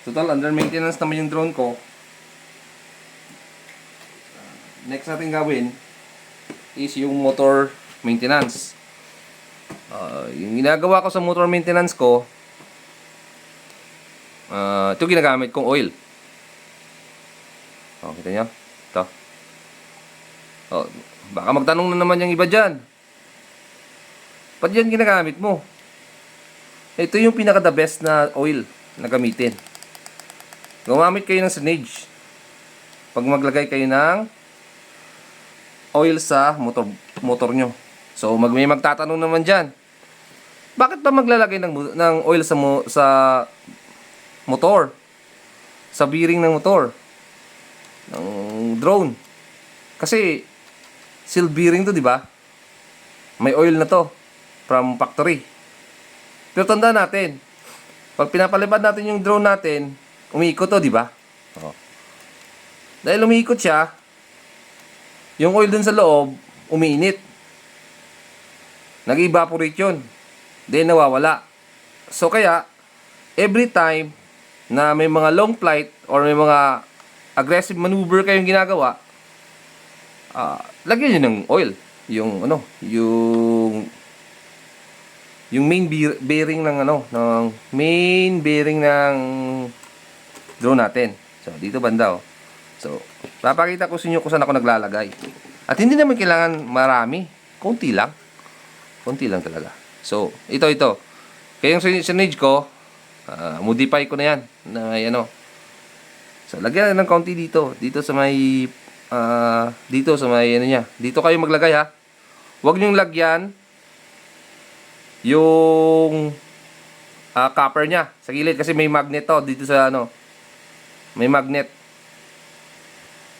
Total, under maintenance naman yung drone ko. Next natin gawin is yung motor maintenance. Yung ginagawa ko sa motor maintenance ko, ito ginagamit kong oil. Kita nyo? Ito. Baka magtanong na naman yung iba dyan. Ba't yan ginagamit mo? Ito yung pinaka the best na oil na gamitin. Gumamit kayo ng Sennage. Pag maglagay kayo ng oil sa motor nyo. So may magtatanong naman dyan, bakit ba maglalagay ng oil sa motor? Sa bearing ng motor ng drone. Kasi seal bearing to, di ba? May oil na to from factory. Pero tandaan natin, pag pinapalipad natin yung drone natin, umiikot to, di ba? Dahil umiikot siya, yung oil dun sa loob, umiinit. Nag-evaporate yun. Then nawawala. So kaya, every time na may mga long flight or may mga aggressive maneuver kayong ginagawa, lagyan nyo ng oil. Yung main bearing ng ng main bearing ng drone natin. So dito banda. So papakita ko sa inyo kung saan ako naglalagay. At hindi naman kailangan marami, konti lang talaga. So ito kaya yung Sennage ko, modify ko na yan na so lagyan ng konti dito sa may niya. Dito kayo maglagay, ha. Huwag niyong lagyan yung copper niya sa gilid kasi may magnet to dito sa may magnet.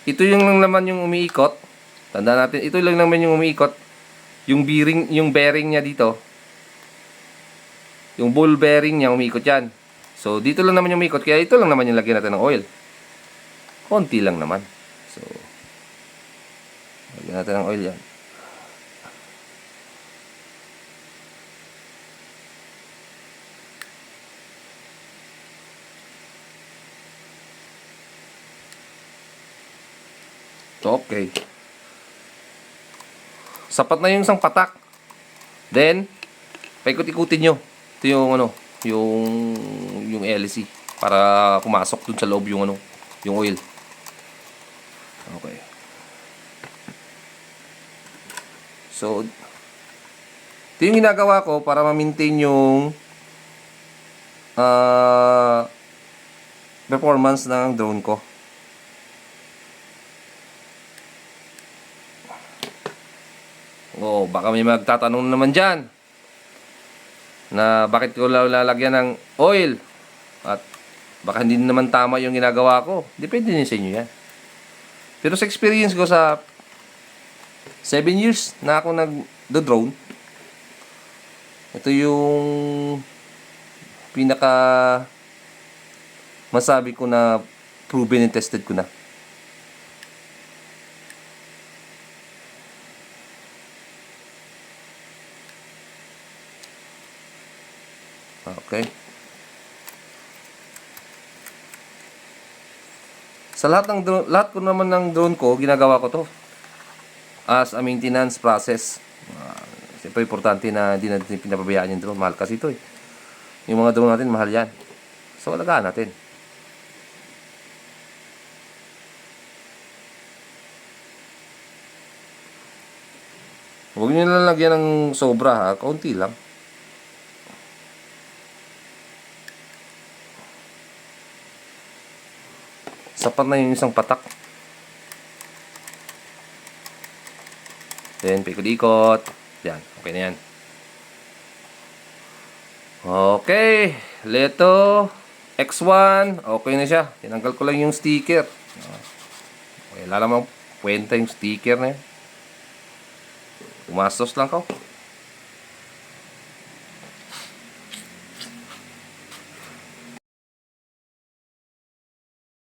Ito yung lang naman yung umiikot. Tandaan natin, ito lang naman yung umiikot. Yung bearing niya dito. Yung ball bearing niya umiikot yan. So dito lang naman yung umiikot, kaya ito lang naman yung lagyan natin ng oil. Konti lang naman. So lagyan natin ng oil yan. Okay. Sapat na yung isang patak. Then, paikot-ikutin nyo. Ito yung yung LC para pumasok dun sa loob yung yung oil. Okay. So, ito yung ginagawa ko para ma-maintain yung performance ng drone ko. Baka may magtatanong naman dyan na bakit ko lalagyan ng oil at baka hindi naman tama yung ginagawa ko. Depende din sa inyo yan. Pero sa experience ko sa 7 years na ako nag-drone, ito yung pinaka masabi ko na proven and tested ko na. Okay. Sa lahat ko naman ng drone ko, ginagawa ko to as a maintenance process. Siyempre importante na hindi natin pinapabayaan yung drone. Mahal kasi ito eh. Yung mga drone natin, mahal yan. So alagaan natin. Huwag nyo lalagyan ng sobra, ha. Kaunti lang. Sapat na yung isang patak. Then, paikot-ikot. Yan. Okay na yan. Okay. Leto. X1. Okay na siya. Tinanggal ko lang yung sticker. Okay, lalamang kwenta yung sticker na yan. Umastos lang ko.